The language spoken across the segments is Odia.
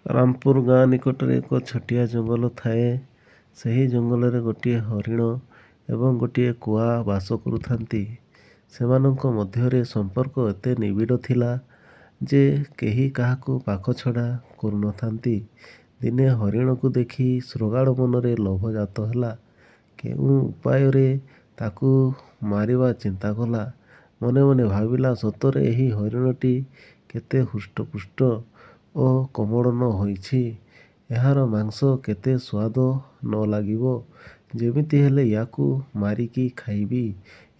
ରାମପୁର ଗାଁ ନିକଟରେ ଏକ ଛୋଟିଆ ଜଙ୍ଗଲ ଥାଏ। ସେହି ଜଙ୍ଗଲରେ ଗୋଟିଏ ହରିଣ ଏବଂ ଗୋଟିଏ କୁଆ ବାସ କରୁଥାନ୍ତି। ସେମାନଙ୍କ ମଧ୍ୟରେ ସମ୍ପର୍କ ଏତେ ନିବିଡ଼ ଥିଲା ଯେ କେହି କାହାକୁ ପାଖଛଡ଼ା କରୁନଥାନ୍ତି। ଦିନେ ହରିଣକୁ ଦେଖି ଶୃଗାଳ ମନରେ ଲୋଭ ଜାତ ହେଲା। କେଉଁ ଉପାୟରେ ତାକୁ ମାରିବା ଚିନ୍ତା କଲା। ମନେ ମନେ ଭାବିଲା, ସତରେ ଏହି ହରିଣଟି କେତେ ହୃଷ୍ଟପୁଷ୍ଟ ଓ କୋମଳ ନ ହୋଇଛି। ଏହାର ମାଂସ କେତେ ସୁଆଦ ନ ଲାଗିବ। ଯେମିତି ହେଲେ ୟାକୁ ମାରିକି ଖାଇବି।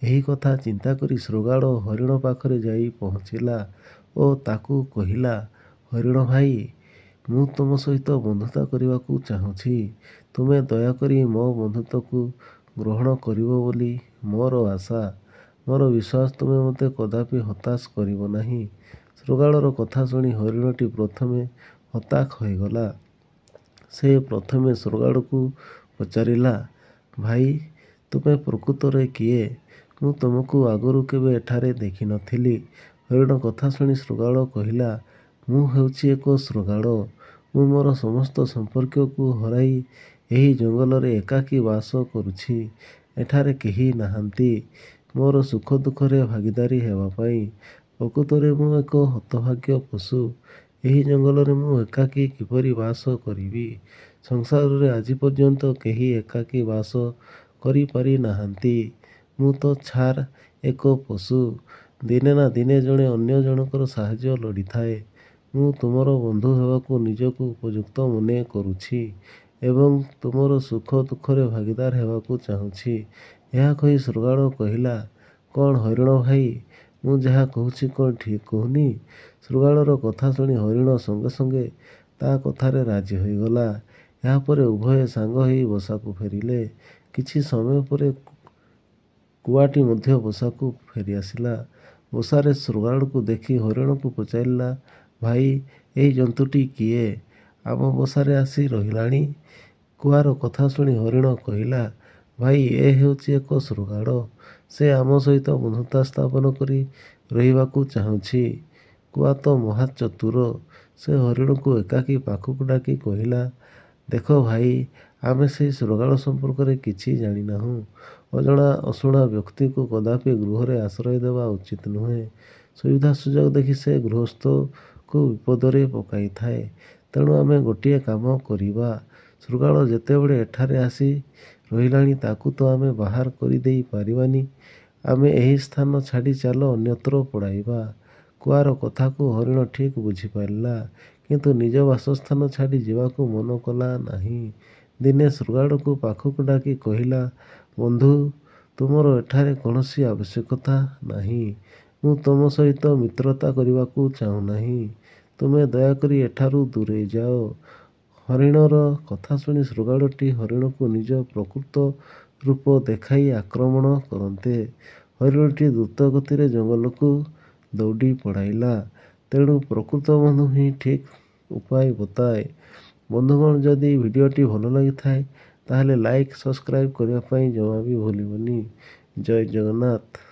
ଏହି କଥା ଚିନ୍ତା କରି ଶୃଗାଳ ହରିଣ ପାଖରେ ଯାଇ ପହଞ୍ଚିଲା ଓ ତାକୁ କହିଲା, ହରିଣ ଭାଇ, ମୁଁ ତୁମ ସହିତ ବନ୍ଧୁତା କରିବାକୁ ଚାହୁଁଛି। ତୁମେ ଦୟାକରି ମୋ ବନ୍ଧୁତ୍ୱକୁ ଗ୍ରହଣ କରିବ ବୋଲି ମୋର ଆଶା। ମୋର ବିଶ୍ୱାସ ତୁମେ ମୋତେ କଦାପି ହତାଶ କରିବ ନାହିଁ। ଶୃଗାଳର କଥା ଶୁଣି ହରିଣଟି ପ୍ରଥମେ ହତାଶ ହୋଇଗଲା। ସେ ପ୍ରଥମେ ଶୃଗାଳକୁ ପଚାରିଲା, ଭାଇ, ତୁମେ ପ୍ରକୃତରେ କିଏ? ମୁଁ ତୁମକୁ ଆଗରୁ କେବେ ଏଠାରେ ଦେଖିନଥିଲି। ହରିଣ କଥା ଶୁଣି ଶୃଗାଳ କହିଲା, ମୁଁ ହେଉଛି ଏକ ଶୃଗାଳ। ମୁଁ ମୋର ସମସ୍ତ ସମ୍ପର୍କୀୟକୁ ହରାଇ ଏହି ଜଙ୍ଗଲରେ ଏକାକୀ ବାସ କରୁଛି। ଏଠାରେ କେହି ନାହାନ୍ତି ମୋର ସୁଖ ଦୁଃଖରେ ଭାଗୀଦାରୀ ହେବା ପାଇଁ। ପ୍ରକୃତରେ ମୁଁ ଏକ ହତଭାଗ୍ୟ ପଶୁ। ଏହି ଜଙ୍ଗଲରେ ମୁଁ ଏକାକୀ କିପରି ବାସ କରିବି? ସଂସାରରେ ଆଜି ପର୍ଯ୍ୟନ୍ତ କେହି ଏକାକୀ ବାସ କରିପାରି ନାହାନ୍ତି। ମୁଁ ତ ଛାର ଏକ ପଶୁ। ଦିନେ ନା ଦିନେ ଜଣେ ଅନ୍ୟ ଜଣଙ୍କର ସାହାଯ୍ୟ ଲୋଡ଼ିଥାଏ। ମୁଁ ତୁମର ବନ୍ଧୁ ହେବାକୁ ନିଜକୁ ଉପଯୁକ୍ତ ମନେ କରୁଛି ଏବଂ ତୁମର ସୁଖ ଦୁଃଖରେ ଭାଗୀଦାର ହେବାକୁ ଚାହୁଁଛି। ଏହା କହି ଶୃଗାଳ କହିଲା, କ'ଣ ହରିଣ ଭାଇ, ମୁଁ ଯାହା କହୁଛି କ'ଣ ଠିକ୍ କହୁନି? ଶୃଗାଳର କଥା ଶୁଣି ହରିଣ ସଙ୍ଗେ ସଙ୍ଗେ ତା କଥାରେ ରାଜି ହୋଇଗଲା। ଏହାପରେ ଉଭୟେ ସାଙ୍ଗ ହୋଇ ବସାକୁ ଫେରିଲେ। କିଛି ସମୟ ପରେ କୁଆଟି ମଧ୍ୟ ବସାକୁ ଫେରିଆସିଲା। ବସାରେ ଶୃଗାଳକୁ ଦେଖି ହରିଣକୁ ପଚାରିଲା, ଭାଇ, ଏହି ଜନ୍ତୁଟି କିଏ? ଆମ ବସାରେ ଆସି ରହିଲାଣି। କୁଆର କଥା ଶୁଣି ହରିଣ କହିଲା, ଭାଇ, ଏ ହେଉଛି ଏକ ଶୃଗାଳ। ସେ ଆମ ସହିତ ବନ୍ଧୁତା ସ୍ଥାପନ କରି ରହିବାକୁ ଚାହୁଁଛି। କୁଆ ତ ମହା ଚତୁର। ସେ ହରିଣକୁ ଏକାକୀ ପାଖକୁ ଡାକି କହିଲା, ଦେଖ ଭାଇ, ଆମେ ସେହି ଶୃଗାଳ ସମ୍ପର୍କରେ କିଛି ଜାଣିନାହୁଁ। ଅଜଣା ଅଶୁଣା ବ୍ୟକ୍ତିକୁ କଦାପି ଗୃହରେ ଆଶ୍ରୟ ଦେବା ଉଚିତ ନୁହେଁ। ସୁବିଧା ସୁଯୋଗ ଦେଖି ସେ ଗୃହସ୍ଥକୁ ବିପଦରେ ପକାଇଥାଏ। ତେଣୁ ଆମେ ଗୋଟିଏ କାମ କରିବା। ଶୃଗାଳ ଯେତେବେଳେ ଏଠାରେ ଆସି ରହିଲାଣି ତାକୁ ତ ଆମେ ବାହାର କରିଦେଇ ପାରିବାନି। ଆମେ ଏହି ସ୍ଥାନ ଛାଡ଼ି ଚାଲ ଅନ୍ୟତ୍ର ପଳାଇବା। କୁଆର କଥାକୁ ହରିଣ ଠିକ୍ ବୁଝିପାରିଲା, କିନ୍ତୁ ନିଜ ବାସସ୍ଥାନ ଛାଡ଼ି ଯିବାକୁ ମନ କଲା ନାହିଁ। ଦିନେ ଶୃଗାଳକୁ ପାଖକୁ ଡାକି କହିଲା, ବନ୍ଧୁ, ତୁମର ଏଠାରେ କୌଣସି ଆବଶ୍ୟକତା ନାହିଁ। ମୁଁ ତୁମ ସହିତ ମିତ୍ରତା କରିବାକୁ ଚାହୁଁନାହିଁ। ତୁମେ ଦୟାକରି ଏଠାରୁ ଦୂରେଇ ଯାଅ। ହରିଣର କଥା ଶୁଣି ଶୃଗାଳଟି ହରିଣକୁ ନିଜ ପ୍ରକୃତ ରୂପ ଦେଖାଇ ଆକ୍ରମଣ କରନ୍ତେ ହରିଣଟି ଦ୍ରୁତ ଗତିରେ ଜଙ୍ଗଲକୁ ଦୌଡ଼ି ପଳାଇଲା। ତେଣୁ ପ୍ରକୃତ ବନ୍ଧୁ ହିଁ ଠିକ୍ ଉପାୟ ବତାଏ। ବନ୍ଧୁଗଣ, ଯଦି ଭିଡ଼ିଓଟି ଭଲ ଲାଗିଥାଏ ତାହେଲେ ଲାଇକ୍, ସବସ୍କ୍ରାଇବ୍ କରିବା ପାଇଁ ଜମା ବି ଭୁଲିବନି। ଜୟ ଜଗନ୍ନାଥ।